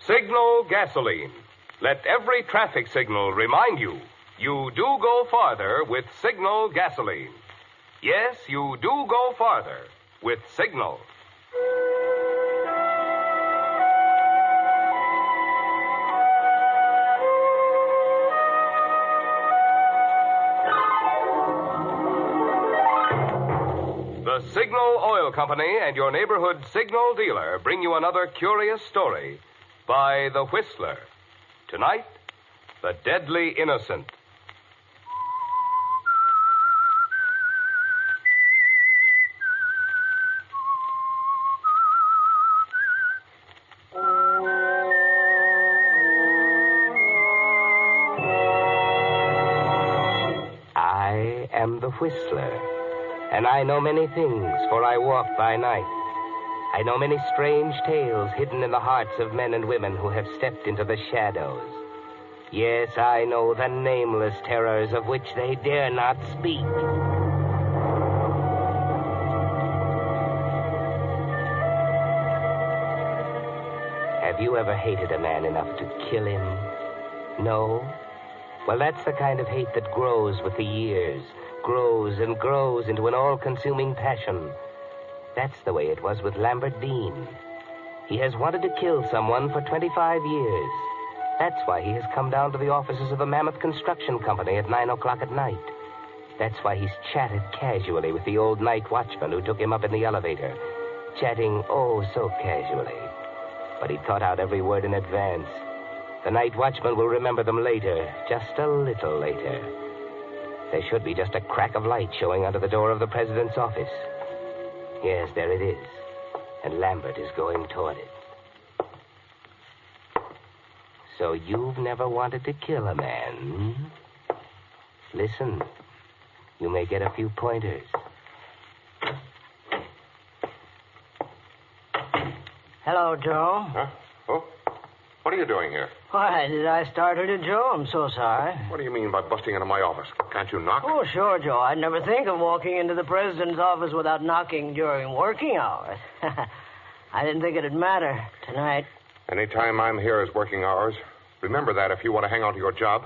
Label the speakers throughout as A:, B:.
A: Signal gasoline. Let every traffic signal remind you, you do go farther with Signal gasoline. Yes, you do go farther with Signal. The Signal Oil Company and your neighborhood Signal dealer bring you another curious story by The Whistler. Tonight, The Deadly Innocent.
B: I am the Whistler, and I know many things, for I walk by night. I know many strange tales hidden in the hearts of men and women who have stepped into the shadows. Yes, I know the nameless terrors of which they dare not speak. Have you ever hated a man enough to kill him? No? Well, that's the kind of hate that grows with the years, grows and grows into an all-consuming passion. That's the way it was with Lambert Bean. He has wanted to kill someone for 25 years. That's why he has come down to the offices of the Mammoth Construction Company at 9 o'clock at night. That's why he's chatted casually with the old night watchman who took him up in the elevator. Chatting, oh, so casually. But he thought out every word in advance. The night watchman will remember them later, just a little later. There should be just a crack of light showing under the door of the president's office. Yes, there it is. And Lambert is going toward it. So you've never wanted to kill a man, hmm? Listen, you may get a few pointers.
C: Hello, Joe.
D: Huh? Oh? What are you doing here?
C: Why, did I startle you, Joe? I'm so sorry.
D: What do you mean by busting into my office? Can't you knock?
C: Oh, sure, Joe. I'd never think of walking into the president's office without knocking during working hours. I didn't think it'd matter tonight.
D: Any time I'm here is working hours. Remember that if you want to hang on to your job.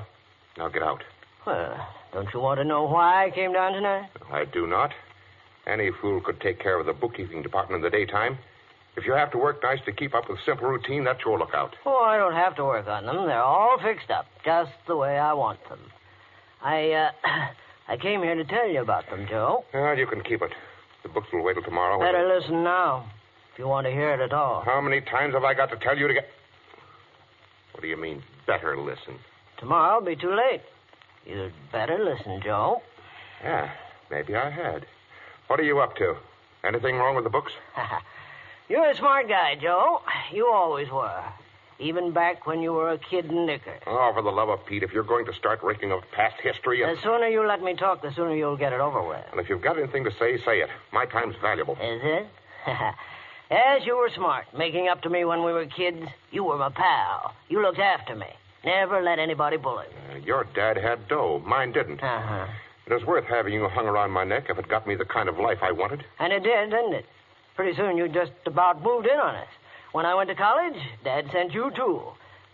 D: Now get out.
C: Well, don't you want to know why I came down tonight?
D: I do not. Any fool could take care of the bookkeeping department in the daytime. If you have to work nights to keep up with simple routine, that's your lookout.
C: Oh, I don't have to work on them. They're all fixed up, just the way I want them. I came here to tell you about them, Joe.
D: Well, you can keep it. The books will wait till tomorrow.
C: Better listen now, if you want to hear it at all.
D: How many times have I got to tell you to get... What do you mean, better listen?
C: Tomorrow will be too late. You'd better listen, Joe.
D: Yeah, maybe I had. What are you up to? Anything wrong with the books?
C: You're a smart guy, Joe. You always were. Even back when you were a kid in knickers.
D: Oh, for the love of Pete, if you're going to start raking of past history...
C: The sooner you let me talk, the sooner you'll get it over with.
D: And if you've got anything to say, say it. My time's valuable.
C: Is it? Yes, you were smart, making up to me when we were kids. You were my pal. You looked after me. Never let anybody bully me.
D: Your dad had dough. Mine didn't.
C: Uh-huh.
D: It was worth having you hung around my neck if it got me the kind of life I wanted.
C: And it did, didn't it? Pretty soon you just about moved in on us. When I went to college, Dad sent you, too.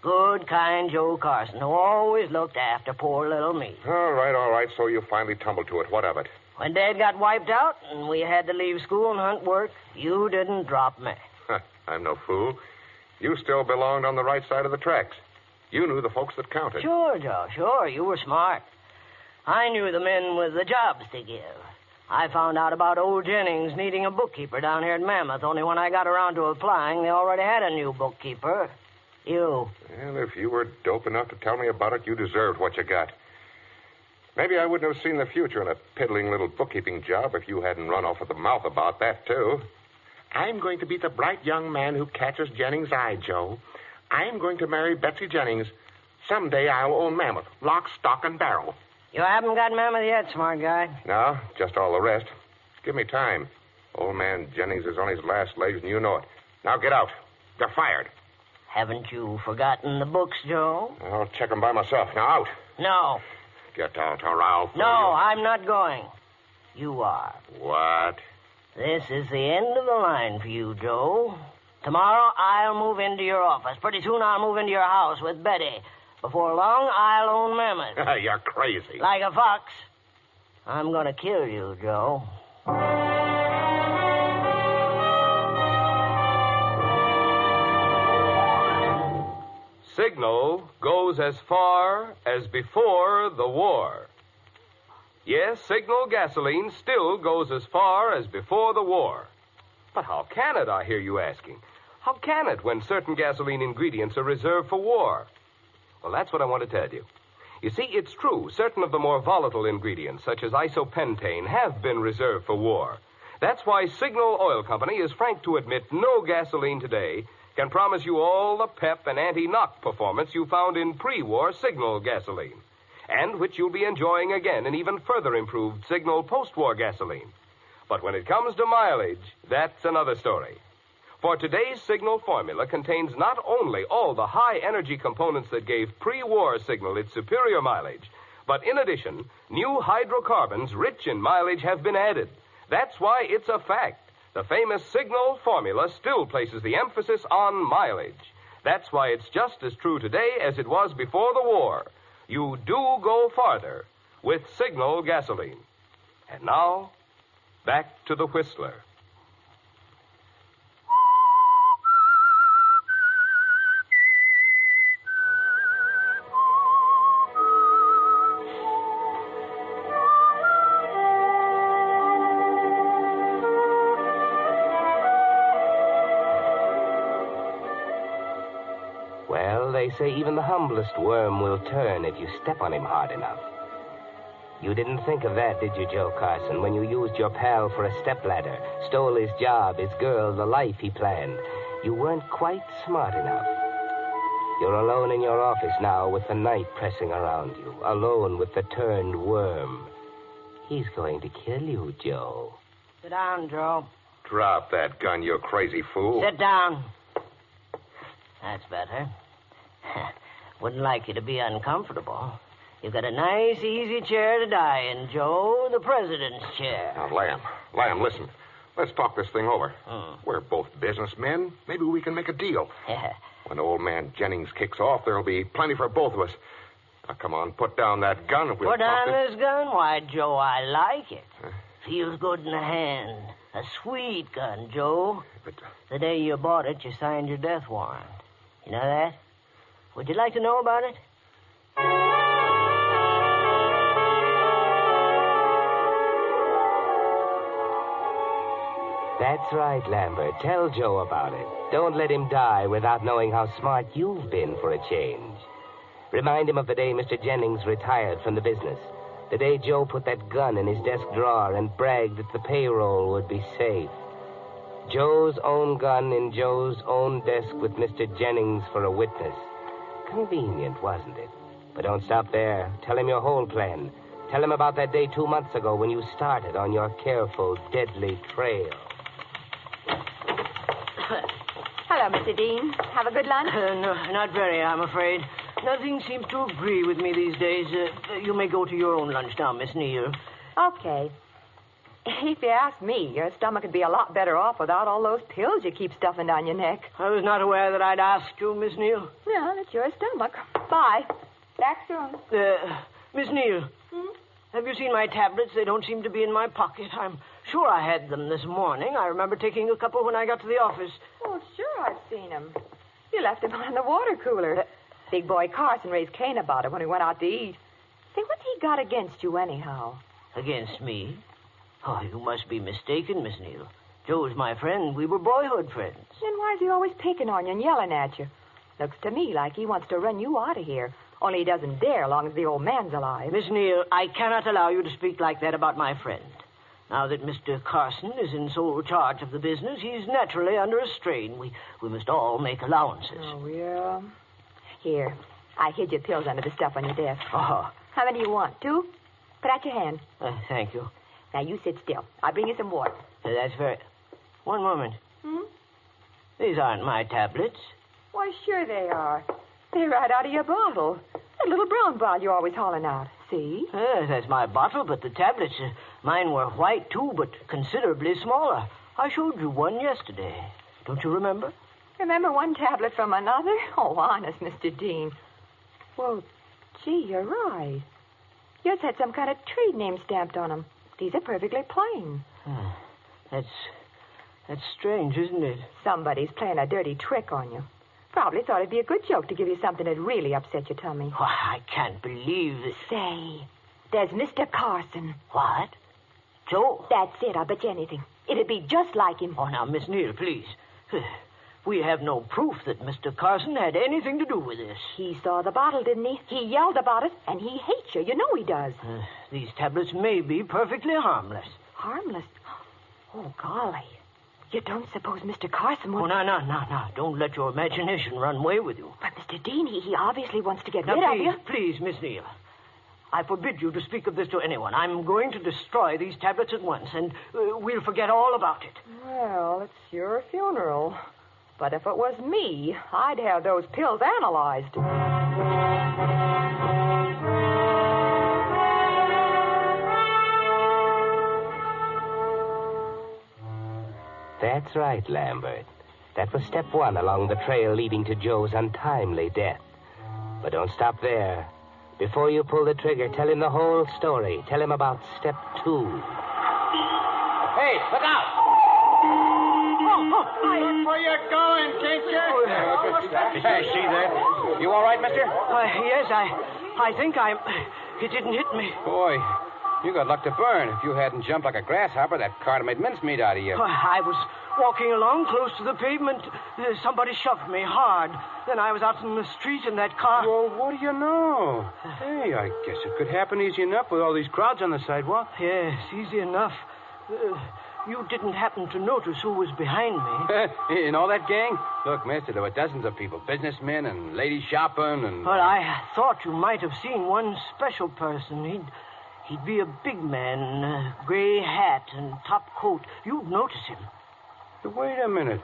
C: Good, kind Joe Carson, who always looked after poor little me.
D: All right, so you finally tumbled to it. What of it?
C: When Dad got wiped out and we had to leave school and hunt work, you didn't drop me.
D: I'm no fool. You still belonged on the right side of the tracks. You knew the folks that counted.
C: Sure, Joe, sure. You were smart. I knew the men with the jobs to give. I found out about old Jennings needing a bookkeeper down here at Mammoth, only when I got around to applying, they already had a new bookkeeper. You.
D: Well, if you were dope enough to tell me about it, you deserved what you got. Maybe I wouldn't have seen the future in a piddling little bookkeeping job if you hadn't run off at the mouth about that, too. I'm going to be the bright young man who catches Jennings' eye, Joe. I'm going to marry Betsy Jennings. Someday I'll own Mammoth, lock, stock, and barrel.
C: You haven't got Mammoth yet, smart guy.
D: No, just all the rest. Give me time. Old man Jennings is on his last legs, and you know it. Now get out. They're fired.
C: Haven't you forgotten the books, Joe?
D: I'll check them by myself. Now out.
C: No.
D: Get out, or I'll...
C: No, I'm not going. You are.
D: What?
C: This is the end of the line for you, Joe. Tomorrow, I'll move into your office. Pretty soon, I'll move into your house with Betty. Before long, I'll own Mammoth.
D: You're crazy.
C: Like a fox. I'm going to kill you, Joe.
A: Signal goes as far as before the war. Yes, Signal gasoline still goes as far as before the war. But how can it, I hear you asking? How can it when certain gasoline ingredients are reserved for war? Well, that's what I want to tell you. You see, it's true. Certain of the more volatile ingredients, such as isopentane, have been reserved for war. That's why Signal Oil Company is frank to admit no gasoline today can promise you all the pep and anti-knock performance you found in pre-war Signal gasoline, and which you'll be enjoying again in even further improved Signal post-war gasoline. But when it comes to mileage, that's another story. For today's Signal formula contains not only all the high-energy components that gave pre-war Signal its superior mileage, but in addition, new hydrocarbons rich in mileage have been added. That's why it's a fact. The famous Signal formula still places the emphasis on mileage. That's why it's just as true today as it was before the war. You do go farther with Signal gasoline. And now, back to the Whistler.
B: Well, they say even the humblest worm will turn if you step on him hard enough. You didn't think of that, did you, Joe Carson, when you used your pal for a stepladder, stole his job, his girl, the life he planned? You weren't quite smart enough. You're alone in your office now with the night pressing around you, alone with the turned worm. He's going to kill you, Joe.
C: Sit down, Joe.
D: Drop that gun, you crazy fool.
C: Sit down. That's better. Wouldn't like you to be uncomfortable. You've got a nice, easy chair to die in, Joe. The president's chair.
D: Now, Lamb, listen. Let's talk this thing over. We're both businessmen. Maybe we can make a deal. When old man Jennings kicks off, there'll be plenty for both of us. Now, come on, put down that gun. We'll
C: put down
D: talk
C: this gun? Why, Joe, I like it. Feels good in the hand. A sweet gun, Joe.
D: But,
C: the day you bought it, you signed your death warrant. You know that? Would you like to know about it?
B: That's right, Lambert. Tell Joe about it. Don't let him die without knowing how smart you've been for a change. Remind him of the day Mr. Jennings retired from the business. The day Joe put that gun in his desk drawer and bragged that the payroll would be safe. Joe's own gun in Joe's own desk with Mr. Jennings for a witness. Convenient, wasn't it? But don't stop there. Tell him your whole plan. Tell him about that day 2 months ago when you started on your careful, deadly trail.
E: Hello, Mr. Dean. Have a good lunch?
C: No, not very, I'm afraid. Nothing seems to agree with me these days. You may go to your own lunch now, Miss Neal.
E: Okay. If you ask me, your stomach would be a lot better off without all those pills you keep stuffing down your neck.
C: I was not aware that I'd asked you, Miss Neal.
E: Yeah, that's your stomach. Bye. Back soon.
C: Miss Neal. Have you seen my tablets? They don't seem to be in my pocket. I'm sure I had them this morning. I remember taking a couple when I got to the office.
E: Oh, sure, I've seen them. You left them on the water cooler. Big boy Carson raised Cain about it when we went out to eat. Say, what's he got against you anyhow?
C: Against me? Oh, you must be mistaken, Miss Neal. Joe's my friend. We were boyhood friends.
E: Then why is he always picking on you and yelling at you? Looks to me like he wants to run you out of here. Only he doesn't dare long as the old man's alive.
C: Miss Neal, I cannot allow you to speak like that about my friend. Now that Mr. Carson is in sole charge of the business, he's naturally under a strain. We must all make allowances.
E: Oh, yeah. Here, I hid your pills under the stuff on your desk.
C: Oh.
E: How many do you want? 2? Put out your hand.
C: Thank you.
E: Now, you sit still. I'll bring you some water.
C: That's very... One moment. These aren't my tablets.
E: Why, sure they are. They're right out of your bottle. That little brown bottle you're always hauling out. See?
C: That's my bottle, but the tablets, mine were white, too, but considerably smaller. I showed you one yesterday. Don't you remember?
E: Remember one tablet from another? Oh, honest, Mr. Dean. Well, gee, you're right. Yours had some kind of trade name stamped on them. These are perfectly plain.
C: That's strange, isn't it?
E: Somebody's playing a dirty trick on you. Probably thought it'd be a good joke to give you something that'd really upset your tummy.
C: Why, I can't believe this.
E: Say, there's Mr. Carson.
C: What? Joe?
E: That's it, I'll bet you anything. It'd be just like him.
C: Oh, now, Miss Neal, please. We have no proof that Mr. Carson had anything to do with this.
E: He saw the bottle, didn't he? He yelled about it, and he hates you. You know he does.
C: These tablets may be perfectly harmless.
E: Harmless? Oh, golly. You don't suppose Mr. Carson would...
C: Oh, no. Don't let your imagination run away with you.
E: But, Mr. Dean, he obviously wants to get
C: Now,
E: rid of you.
C: Please, Miss Neal. I forbid you to speak of this to anyone. I'm going to destroy these tablets at once, and we'll forget all about it.
E: Well, it's your funeral. But if it was me, I'd have those pills analyzed.
B: That's right, Lambert. That was step one along the trail leading to Joe's untimely death. But don't stop there. Before you pull the trigger, tell him the whole story. Tell him about step 2.
F: Hey, look out! Where you going, can't you? Hey, see there? You all right, mister?
C: Yes, I think it didn't hit me.
F: Boy, you got luck to burn. If you hadn't jumped like a grasshopper, that car made mincemeat out of you.
C: I was walking along close to the pavement. Somebody shoved me hard. Then I was out in the street in that car.
F: Well, what do you know? Hey, I guess it could happen easy enough with all these crowds on the sidewalk.
C: Yes, easy enough. You didn't happen to notice who was behind me.
F: In all that gang? Look, mister, there were dozens of people. Businessmen and ladies shopping and...
C: Well, I thought you might have seen one special person. He'd be a big man, gray hat and top coat. You'd notice him.
F: Wait a minute.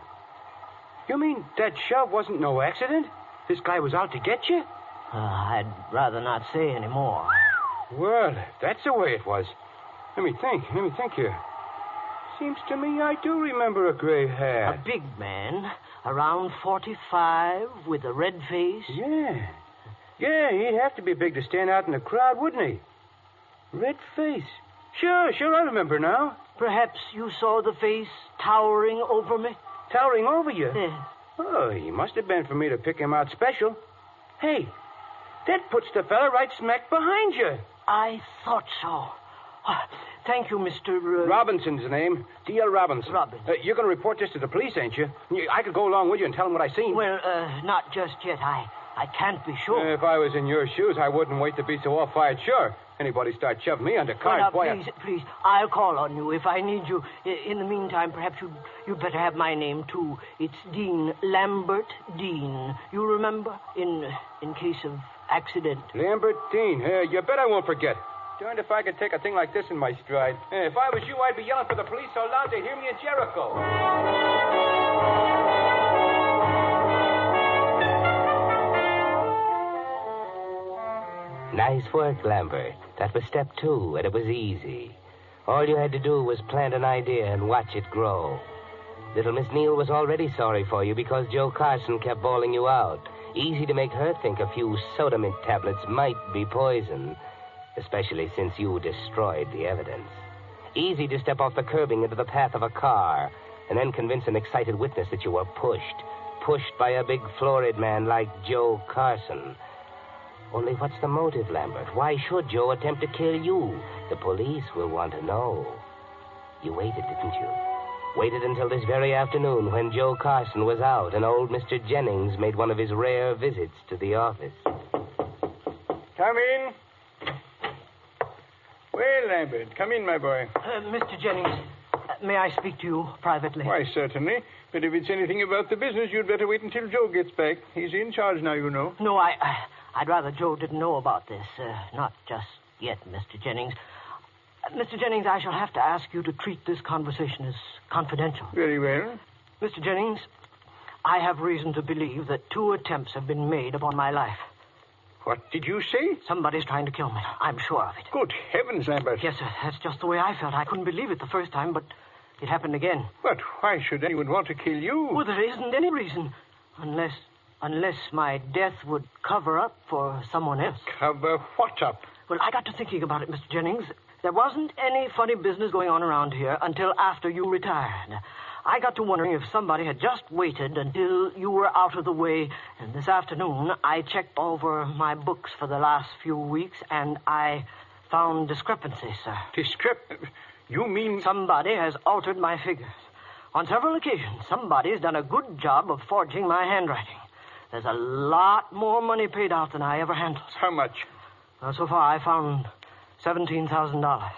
F: You mean that shove wasn't no accident? This guy was out to get you?
C: I'd rather not say any more.
F: Well, if that's the way it was. Let me think here. Seems to me I do remember a gray hat.
C: A big man, around 45, with a red face.
F: Yeah, he'd have to be big to stand out in the crowd, wouldn't he? Red face. Sure, I remember now.
C: Perhaps you saw the face towering over me?
F: Towering over you?
C: Yes.
F: Oh, he must have been for me to pick him out special. Hey, that puts the fella right smack behind you.
C: I thought so. Thank you, Mr.
F: Robinson's the name. D.L. Robinson.
C: Robinson.
F: You're going to report this to the police, ain't you? I could go along with you and tell them what I seen.
C: Well, not just yet. I can't be sure.
F: If I was in your shoes, I wouldn't wait to be so all-fired sure. Anybody start shoving me under cars,
C: boy. Please, I'll call on you if I need you. In the meantime, perhaps you'd better have my name, too. It's Dean, Lambert Dean. You remember? In case of accident.
F: Lambert Dean. You bet I won't forget. Darned if I could take a thing like this in my stride. If I was you, I'd be yelling for the police so loud they'd hear me in Jericho.
B: Nice work, Lambert. That was step 2, and it was easy. All you had to do was plant an idea and watch it grow. Little Miss Neal was already sorry for you because Joe Carson kept bawling you out. Easy to make her think a few soda mint tablets might be poison, especially since you destroyed the evidence. Easy to step off the curbing into the path of a car and then convince an excited witness that you were pushed by a big florid man like Joe Carson. Only what's the motive, Lambert? Why should Joe attempt to kill you? The police will want to know. You waited, didn't you? Waited until this very afternoon when Joe Carson was out and old Mr. Jennings made one of his rare visits to the office.
G: Come in. Well, Lambert, come in, my boy.
C: Mr. Jennings, may I speak to you privately?
G: Why, certainly. But if it's anything about the business, you'd better wait until Joe gets back. He's in charge now, you know.
C: No, I'd rather Joe didn't know about this. Not just yet, Mr. Jennings. Mr. Jennings, I shall have to ask you to treat this conversation as confidential.
G: Very well.
C: Mr. Jennings, I have reason to believe that 2 attempts have been made upon my life.
G: What did you say?
C: Somebody's trying to kill me. I'm sure of it.
G: Good heavens, Lambert.
C: Yes, sir. That's just the way I felt. I couldn't believe it the first time, but it happened again.
G: But why should anyone want to kill you?
C: Well, there isn't any reason. Unless my death would cover up for someone else.
G: Cover what up?
C: Well, I got to thinking about it, Mr. Jennings. There wasn't any funny business going on around here until after you retired. I got to wondering if somebody had just waited until you were out of the way. And this afternoon, I checked over my books for the last few weeks, and I found discrepancies, sir.
G: You mean...
C: Somebody has altered my figures. On several occasions, somebody's done a good job of forging my handwriting. There's a lot more money paid out than I ever handled.
G: How much?
C: Well, so far, I found $17,000.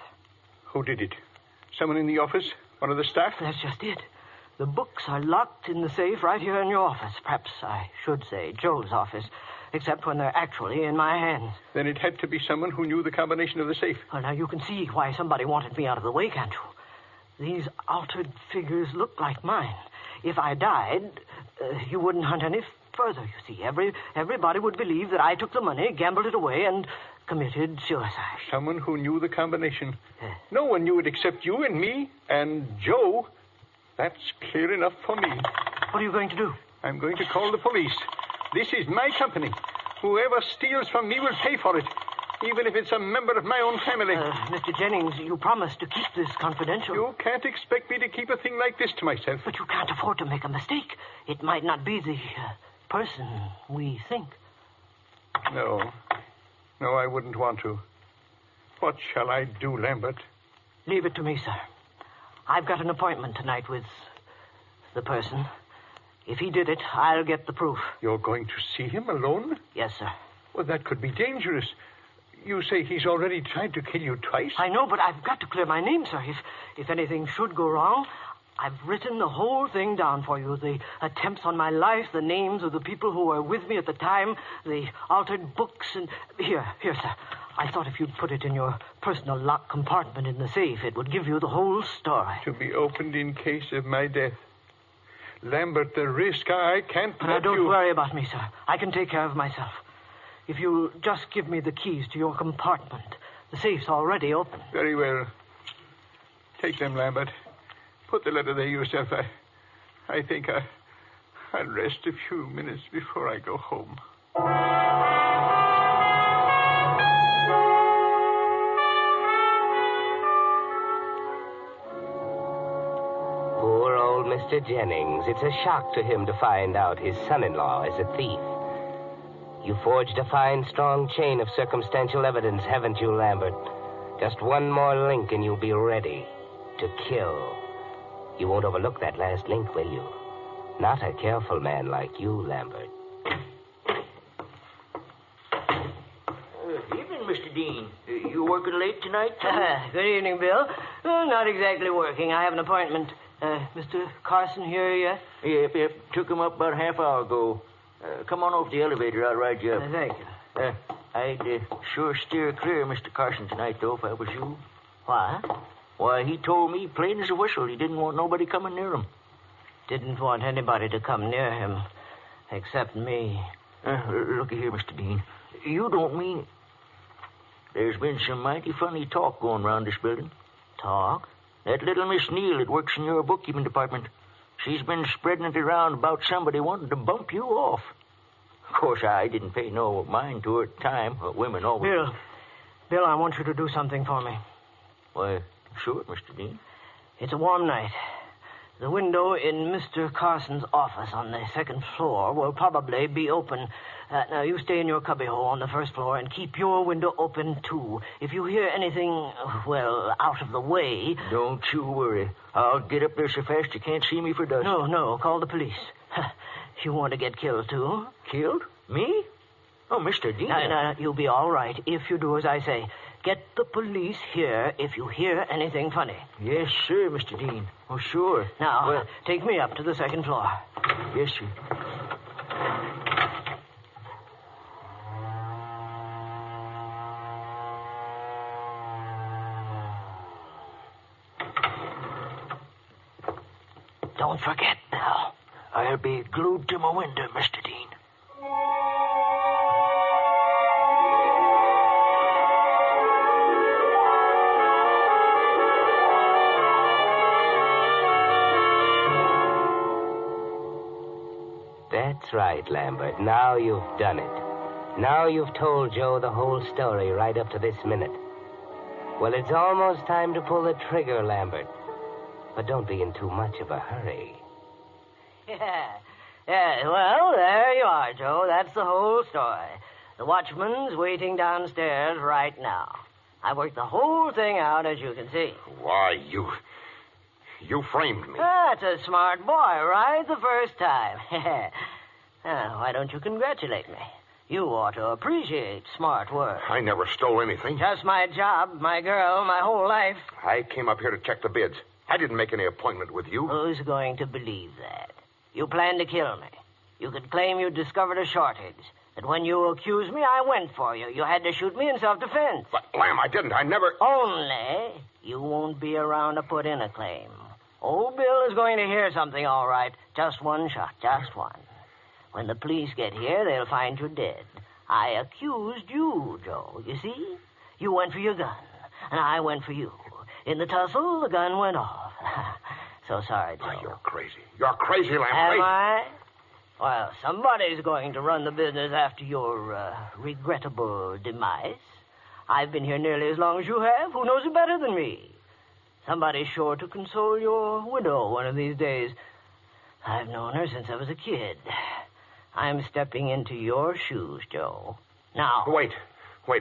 G: Who did it? Someone in the office? One of the staff?
C: That's just it. The books are locked in the safe right here in your office. Perhaps I should say Joe's office, except when they're actually in my hands.
G: Then it had to be someone who knew the combination of the safe.
C: Well, now you can see why somebody wanted me out of the way, can't you? These altered figures look like mine. If I died, you wouldn't hunt any further, you see. Everybody would believe that I took the money, gambled it away, and committed suicide.
G: Someone who knew the combination. No one knew it except you and me and Joe. That's clear enough for me.
C: What are you going to do?
G: I'm going to call the police. This is my company. Whoever steals from me will pay for it, even if it's a member of my own family.
C: Mr. Jennings, you promised to keep this confidential.
G: You can't expect me to keep a thing like this to myself.
C: But you can't afford to make a mistake. It might not be the person we think.
G: No, I wouldn't want to. What shall I do, Lambert?
C: Leave it to me, sir. I've got an appointment tonight with the person. If he did it, I'll get the proof.
G: You're going to see him alone?
C: Yes, sir.
G: Well, that could be dangerous. You say he's already tried to kill you twice?
C: I know, but I've got to clear my name, sir. If anything should go wrong, I've written the whole thing down for you. The attempts on my life, the names of the people who were with me at the time, the altered books, and... Here, sir. I thought if you'd put it in your personal locked compartment in the safe, it would give you the whole story.
G: To be opened in case of my death. Lambert, the risk, I can't let you...
C: Now, don't worry about me, sir. I can take care of myself. If you'll just give me the keys to your compartment. The safe's already open.
G: Very well. Take them, Lambert. Put the letter there yourself. I think I'll rest a few minutes before I go home.
B: Poor old Mr. Jennings. It's a shock to him to find out his son-in-law is a thief. You forged a fine, strong chain of circumstantial evidence, haven't you, Lambert? Just one more link and you'll be ready to kill. You won't overlook that last link, will you? Not a careful man like you, Lambert.
H: Evening, Mr. Dean. You working late tonight?
C: Good evening, Bill. Not exactly working. I have an appointment. Mr. Carson here yet?
H: Yep. Took him up about a half hour ago. Come on over the elevator. I'll ride you up.
C: Thank you.
H: I'd sure steer clear of Mr. Carson tonight, though, if I was you.
C: What?
H: Why, he told me plain as a whistle he didn't want nobody coming near him.
C: Didn't want anybody to come near him, except me.
H: Looky here, Mr. Dean. You don't mean... There's been some mighty funny talk going around this building.
C: Talk?
H: That little Miss Neal that works in your bookkeeping department. She's been spreading it around about somebody wanting to bump you off. Of course, I didn't pay no mind to her at the time. Women always...
C: Bill, I want you to do something for me.
H: Why, sure, Mr. Dean.
C: It's a warm night. The window in Mr. Carson's office on the second floor will probably be open. Now, you stay in your cubbyhole on the first floor and keep your window open, too. If you hear anything, well, out of the way...
H: Don't you worry. I'll get up there so fast you can't see me for dust.
C: No, call the police. You want to get killed, too?
H: Killed? Me? Oh, Mr. Dean.
C: No, you'll be all right if you do as I say. Get the police here if you hear anything funny.
H: Yes, sir, Mr. Dean. Oh, sure.
C: Now, take me up to the second floor.
H: Yes, sir.
C: Don't forget, Bill.
H: I'll be glued to my window, Mr. Dean.
B: That's right, Lambert. Now you've done it. Now you've told Joe the whole story right up to this minute. Well, it's almost time to pull the trigger, Lambert. But don't be in too much of a hurry.
C: Yeah, well, there you are, Joe. That's the whole story. The watchman's waiting downstairs right now. I worked the whole thing out, as you can see.
D: Why, you framed me.
C: That's a smart boy, right the first time. Why don't you congratulate me? You ought to appreciate smart work.
D: I never stole anything.
C: Just my job, my girl, my whole life.
D: I came up here to check the bids. I didn't make any appointment with you.
C: Who's going to believe that? You planned to kill me. You could claim you discovered a shortage. That when you accused me, I went for you. You had to shoot me in self-defense.
D: But, Lamb, I didn't. I never...
C: Only you won't be around to put in a claim. Old Bill is going to hear something, all right. Just one shot, just one. When the police get here, they'll find you dead. I accused you, Joe, you see? You went for your gun, and I went for you. In the tussle, the gun went off. So sorry, Joe.
D: Oh, you're crazy. You're crazy, Lamb.
C: Am I? Well, somebody's going to run the business after your regrettable demise. I've been here nearly as long as you have. Who knows it better than me? Somebody's sure to console your widow one of these days. I've known her since I was a kid. I'm stepping into your shoes, Joe. Now...
D: Wait,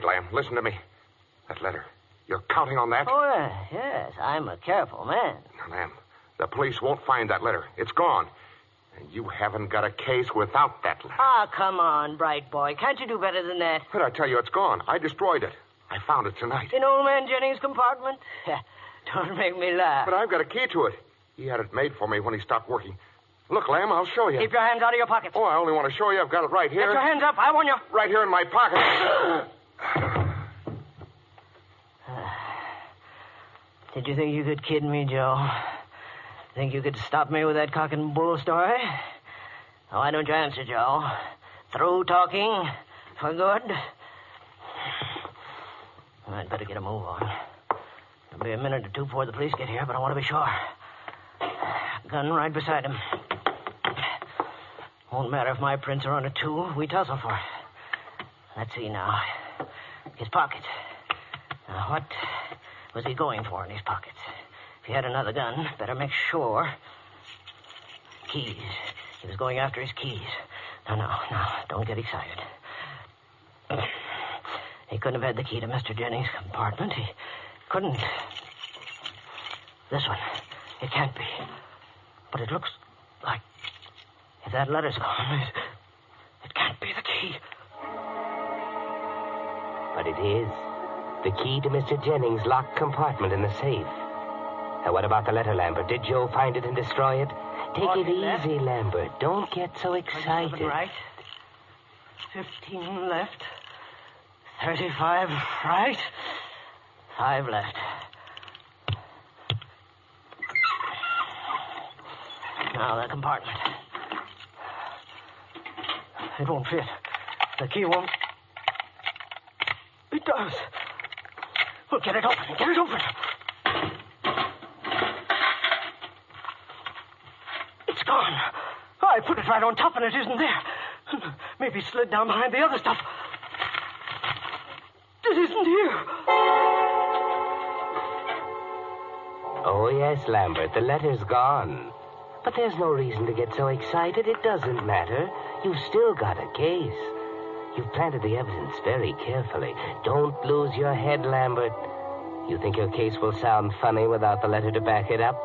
D: Lamb. Listen to me. That letter. You're counting on that?
C: Oh, yes. I'm a careful man.
D: Now, Lamb, the police won't find that letter. It's gone. And you haven't got a case without that letter.
C: Ah, come on, bright boy. Can't you do better than that?
D: But I tell you, it's gone. I destroyed it. I found it tonight.
C: In old man Jennings' compartment? Don't make me laugh.
D: But I've got a key to it. He had it made for me when he stopped working. Look, Lamb, I'll show you.
C: Keep your hands out of your pockets.
D: Oh, I only want to show you. I've got it right here.
C: Get your hands up. I warn you.
D: Right here in my pocket.
C: Did you think you could kid me, Joe? Think you could stop me with that cock and bull story? Oh, why don't you answer, Joe? Through talking for good? I'd better get a move on. It'll be a minute or two before the police get here, but I want to be sure. Gun right beside him. Won't matter if my prints are on it, too. We tussle for it. Let's see now. His pockets. Now, what was he going for in his pockets? If he had another gun, better make sure. Keys. He was going after his keys. No, don't get excited. He couldn't have had the key to Mr. Jennings' compartment. He couldn't. This one. It can't be. But it looks like... If that letter's gone, it can't be the key.
B: But it is. The key to Mr. Jennings' locked compartment in the safe. Now, what about the letter, Lambert? Did Joe find it and destroy it? Take it easy, Lambert. Don't get so excited.
C: Right. 15 left. 35 right. 5 left. Now, the compartment. It won't fit. The key won't... It does. Well, get it open. Get it open. It's gone. I put it right on top and it isn't there. Maybe it slid down behind the other stuff. It isn't here.
B: Oh, yes, Lambert. The letter's gone. But there's no reason to get so excited. It doesn't matter. You've still got a case. You've planted the evidence very carefully. Don't lose your head, Lambert. You think your case will sound funny without the letter to back it up?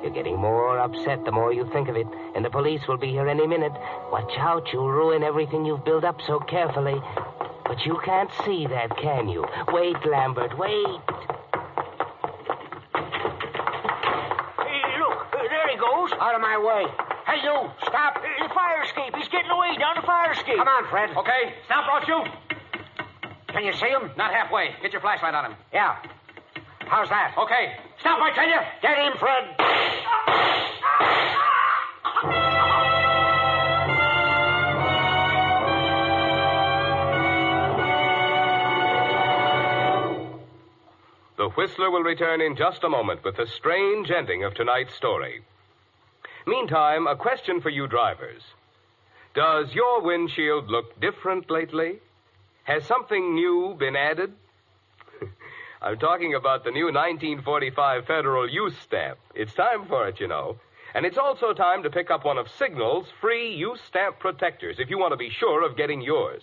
B: You're getting more upset the more you think of it, and the police will be here any minute. Watch out, you'll ruin everything you've built up so carefully. But you can't see that, can you? Wait, Lambert, wait.
H: Hey, look, there he goes.
I: Out of my way. Hey, you, stop.
H: The fire escape. He's getting away down the fire escape.
I: Come on, Fred.
F: Okay, stop or I'll shoot.
I: Can you see him?
F: Not halfway. Get your flashlight on him.
I: Yeah. How's that?
F: Okay, stop, I tell you.
I: Get him, Fred.
A: The Whistler will return in just a moment with the strange ending of tonight's story. Meantime, a question for you drivers. Does your windshield look different lately? Has something new been added? I'm talking about the new 1945 Federal Use Stamp. It's time for it, you know. And it's also time to pick up one of Signal's free use stamp protectors if you want to be sure of getting yours.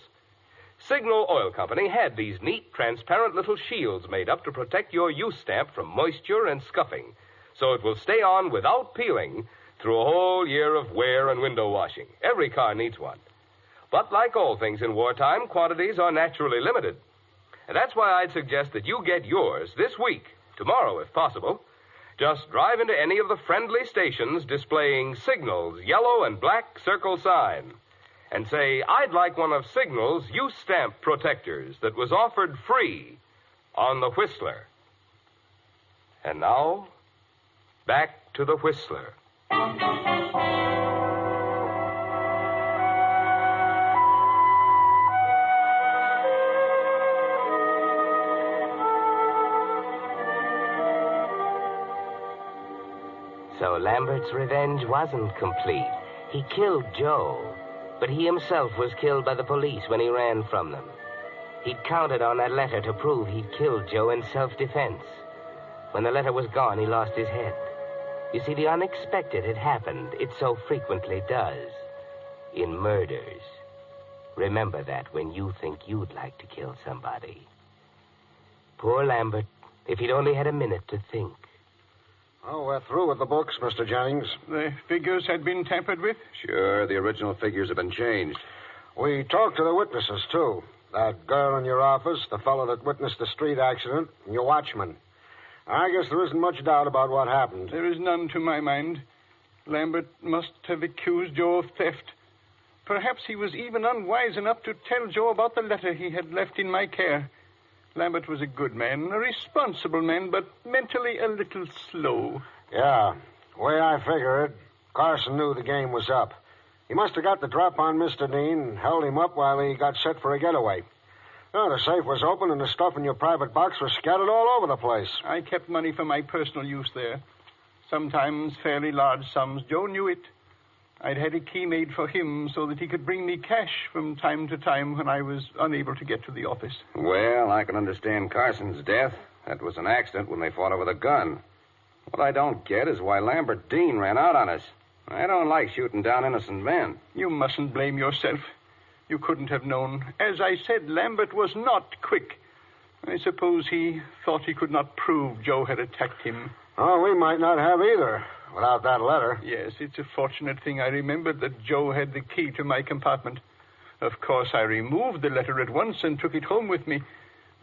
A: Signal Oil Company had these neat, transparent little shields made up to protect your use stamp from moisture and scuffing, so it will stay on without peeling through a whole year of wear and window washing. Every car needs one. But like all things in wartime, quantities are naturally limited. And that's why I'd suggest that you get yours this week, tomorrow if possible. Just drive into any of the friendly stations displaying Signal's yellow and black circle sign and say, I'd like one of Signal's use stamp protectors that was offered free on the Whistler. And now, back to the Whistler.
B: So Lambert's revenge wasn't complete. He killed Joe, but he himself was killed by the police when he ran from them. He'd counted on that letter to prove he'd killed Joe in self-defense. When the letter was gone, he lost his head. You see, the unexpected had happened. It so frequently does. In murders. Remember that when you think you'd like to kill somebody. Poor Lambert, if he'd only had a minute to think.
J: Oh, we're through with the books, Mr. Jennings.
G: The figures had been tampered with?
J: Sure, the original figures have been changed. We talked to the witnesses, too. That girl in your office, the fellow that witnessed the street accident, and your watchman. I guess there isn't much doubt about what happened.
G: There is none to my mind. Lambert must have accused Joe of theft. Perhaps he was even unwise enough to tell Joe about the letter he had left in my care. Lambert was a good man, a responsible man, but mentally a little slow.
J: Yeah, the way I figure it, Carson knew the game was up. He must have got the drop on Mr. Dean and held him up while he got set for a getaway. Oh, the safe was open and the stuff in your private box was scattered all over the place.
G: I kept money for my personal use there. Sometimes fairly large sums. Joe knew it. I'd had a key made for him so that he could bring me cash from time to time when I was unable to get to the office.
K: Well, I can understand Carson's death. That was an accident when they fought over the gun. What I don't get is why Lambert Dean ran out on us. I don't like shooting down innocent men.
G: You mustn't blame yourself. You couldn't have known. As I said, Lambert was not quick. I suppose he thought he could not prove Joe had attacked him.
J: Oh, we might not have either, without that letter.
G: Yes, it's a fortunate thing I remembered that Joe had the key to my compartment. Of course, I removed the letter at once and took it home with me.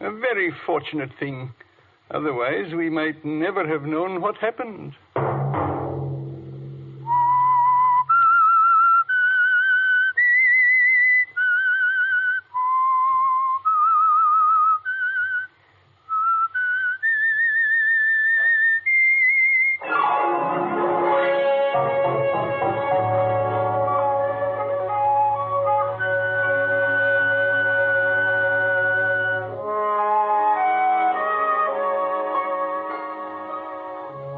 G: A very fortunate thing. Otherwise, we might never have known what happened.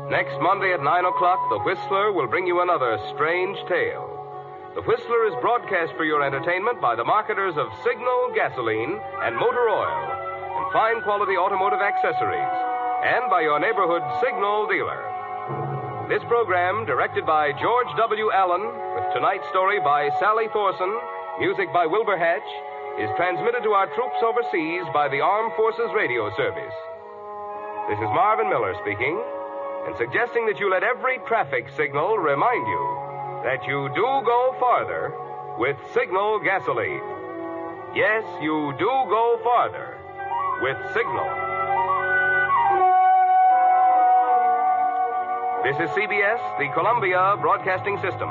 A: Next Monday at 9 o'clock, The Whistler will bring you another strange tale. The Whistler is broadcast for your entertainment by the marketers of Signal gasoline and motor oil and fine quality automotive accessories, and by your neighborhood Signal dealer. This program, directed by George W. Allen, with tonight's story by Sally Thorson, music by Wilbur Hatch, is transmitted to our troops overseas by the Armed Forces Radio Service. This is Marvin Miller speaking, and suggesting that you let every traffic signal remind you that you do go farther with Signal gasoline. Yes, you do go farther with Signal. This is CBS, the Columbia Broadcasting System.